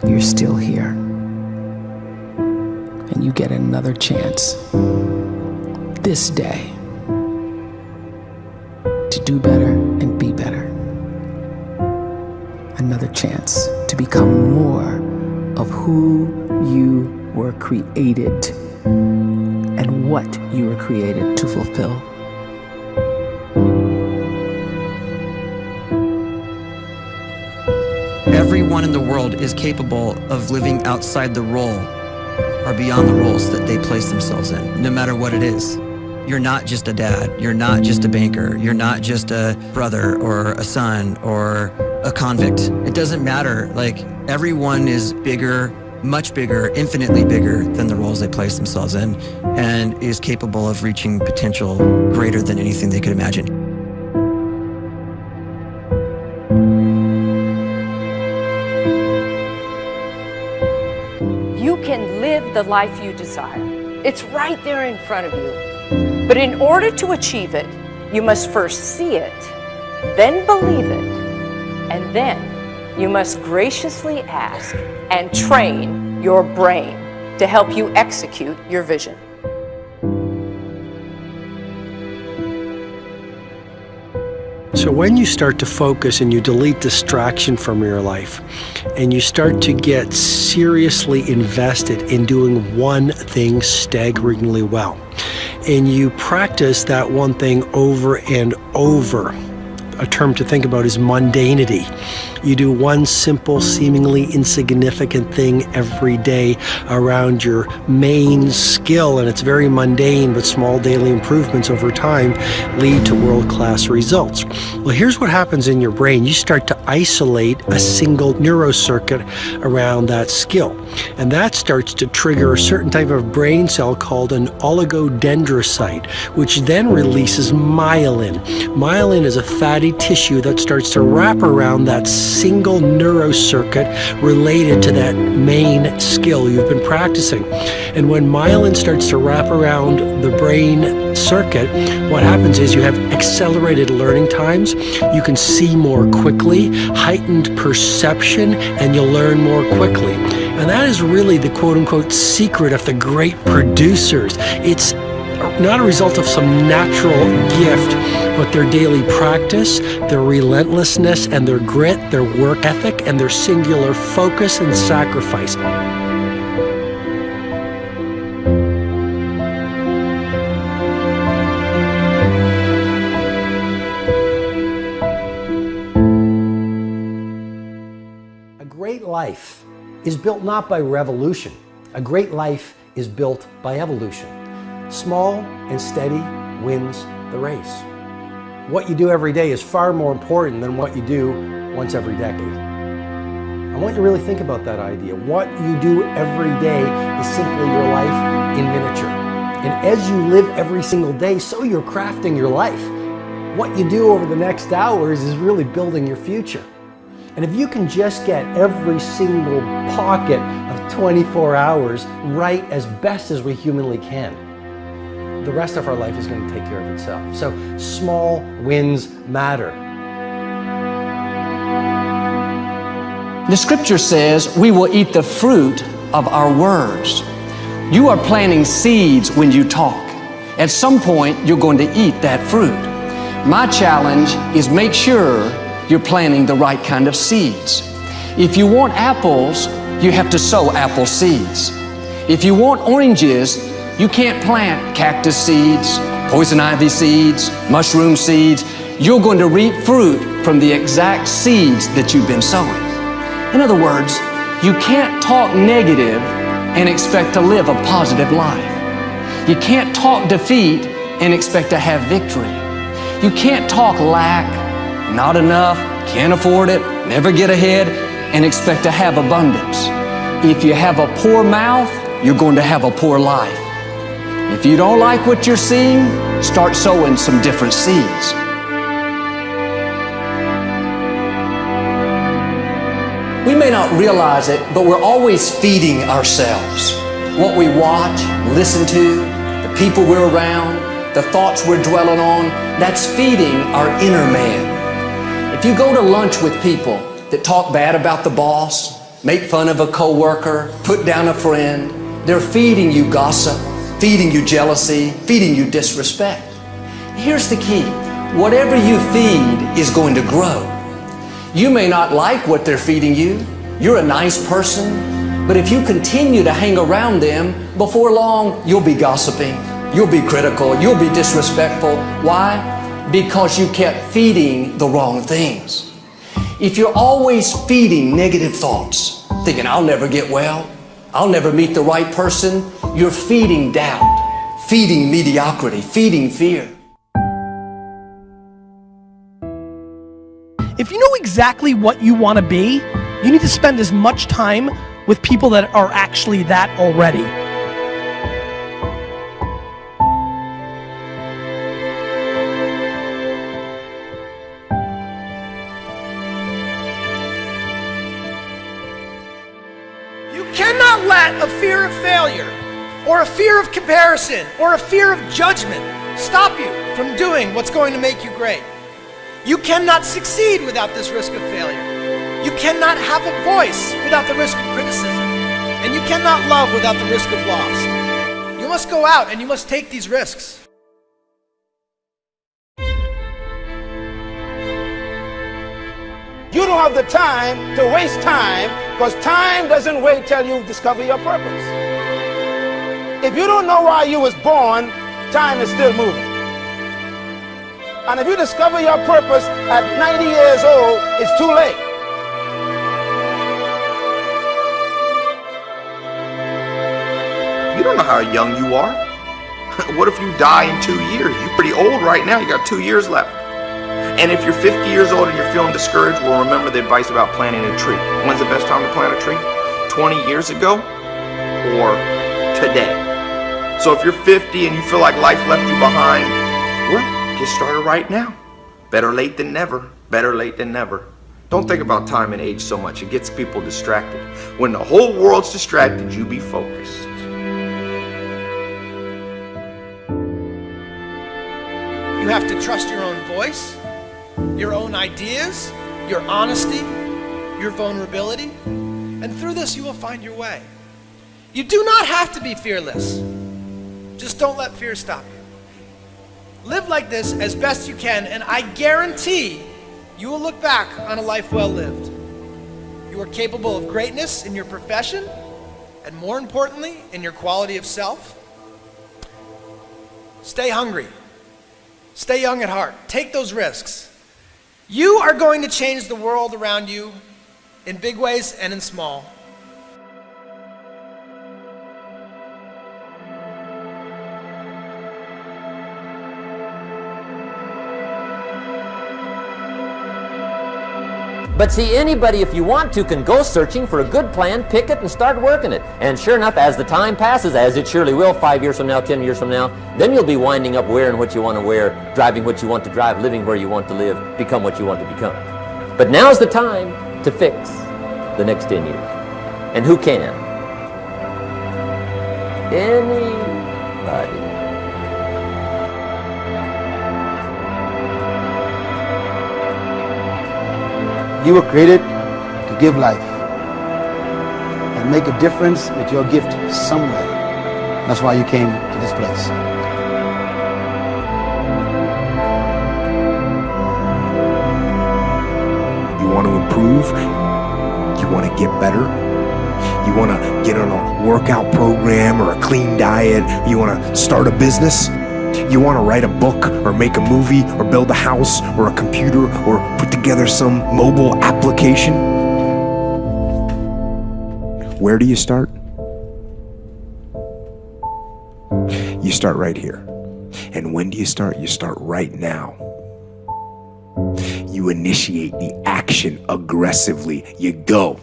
you're still here. And you get another chance this day to do better and be better. Another chance to become more of who you were created and what you were created to fulfill. Everyone in the world is capable of living outside the role or beyond the roles that they place themselves in, no matter what it is. You're not just a dad, you're not just a banker, you're not just a brother or a son or a convict. It doesn't matter. Like, everyone is bigger, much bigger, infinitely bigger than the roles they place themselves in, and is capable of reaching potential greater than anything they could imagine. You can live the life you desire. It's right there in front of you. But in order to achieve it, you must first see it, then believe it, and then you must graciously ask and train your brain to help you execute your vision. So when you start to focus and you delete distraction from your life, and you start to get seriously invested in doing one thing staggeringly well, and you practice that one thing over and over, a term to think about is mundanity. You do one simple, seemingly insignificant thing every day around your main skill, and it's very mundane, but small daily improvements over time lead to world-class results. Well, here's what happens in your brain. You start to isolate a single neurocircuit around that skill, and that starts to trigger a certain type of brain cell called an oligodendrocyte, which then releases myelin. Myelin is a fatty tissue that starts to wrap around that single neurocircuit related to that main skill you've been practicing. And when myelin starts to wrap around the brain circuit, what happens is you have accelerated learning times, you can see more quickly, heightened perception, and you'll learn more quickly. And that is really the quote-unquote secret of the great producers. It's not a result of some natural gift, but their daily practice, their relentlessness and their grit, their work ethic, and their singular focus and sacrifice. A great life is built not by revolution. A great life is built by evolution. Small and steady wins the race. What you do every day is far more important than what you do once every decade. I want you to really think about that idea. What you do every day is simply your life in miniature. And as you live every single day, so you're crafting your life. What you do over the next hours is really building your future. And if you can just get every single pocket of 24 hours right as best as we humanly can, the rest of our life is going to take care of itself. So small wins matter. The scripture says we will eat the fruit of our words. You are planting seeds when you talk. At some point, you're going to eat that fruit. My challenge is make sure you're planting the right kind of seeds. If you want apples, you have to sow apple seeds. If you want oranges, you can't plant cactus seeds, poison ivy seeds, mushroom seeds. You're going to reap fruit from the exact seeds that you've been sowing. In other words, you can't talk negative and expect to live a positive life. You can't talk defeat and expect to have victory. You can't talk lack, not enough, can't afford it, never get ahead, and expect to have abundance. If you have a poor mouth, you're going to have a poor life. If you don't like what you're seeing, start sowing some different seeds. We may not realize it, but we're always feeding ourselves. What we watch, listen to, the people we're around, the thoughts we're dwelling on, that's feeding our inner man. If you go to lunch with people that talk bad about the boss, make fun of a coworker, put down a friend. They're feeding you gossip, feeding you jealousy, feeding you disrespect. Here's the key. Whatever you feed is going to grow. You may not like what they're feeding you. You're a nice person, but if you continue to hang around them, before long, you'll be gossiping, you'll be critical, you'll be disrespectful. Why? Because you kept feeding the wrong things. If you're always feeding negative thoughts, thinking, I'll never get well, I'll never meet the right person, you're feeding doubt, feeding mediocrity, feeding fear. If you know exactly what you want to be, you need to spend as much time with people that are actually that already. You cannot let a fear of failure, or a fear of comparison, or a fear of judgment stop you from doing what's going to make you great. You cannot succeed without this risk of failure. You cannot have a voice without the risk of criticism. And you cannot love without the risk of loss. You must go out and you must take these risks. You don't have the time to waste time, because time doesn't wait till you discover your purpose. If you don't know why you was born, time is still moving. And if you discover your purpose at 90 years old, it's too late. You don't know how young you are. What if you die in 2 years? You're pretty old right now. You got 2 years left. And if you're 50 years old and you're feeling discouraged, well, remember the advice about planting a tree. When's the best time to plant a tree? 20 years ago or today? So if you're 50 and you feel like life left you behind, well, get started right now. Better late than never. Better late than never. Don't think about time and age so much. It gets people distracted. When the whole world's distracted, you be focused. You have to trust your own voice, your own ideas, your honesty, your vulnerability, and through this you will find your way. You do not have to be fearless. Just don't let fear stop you. Live like this as best you can, and I guarantee you will look back on a life well lived. You are capable of greatness in your profession, and more importantly, in your quality of self. Stay hungry. Stay young at heart. Take those risks. You are going to change the world around you in big ways and in small. But see, anybody, if you want to, can go searching for a good plan, pick it, and start working it. And sure enough, as the time passes, as it surely will 5 years from now, 10 years from now, then you'll be winding up wearing what you want to wear, driving what you want to drive, living where you want to live, become what you want to become. But now's the time to fix the next 10 years. And who can? Anybody. You were created to give life and make a difference with your gift somewhere. That's why you came to this place. You want to improve? You want to get better? You want to get on a workout program or a clean diet? You want to start a business? You want to write a book or make a movie or build a house or a computer or put together some mobile application? Where do you start? You start right here. And when do you start? You start right now. You initiate the action aggressively. You go.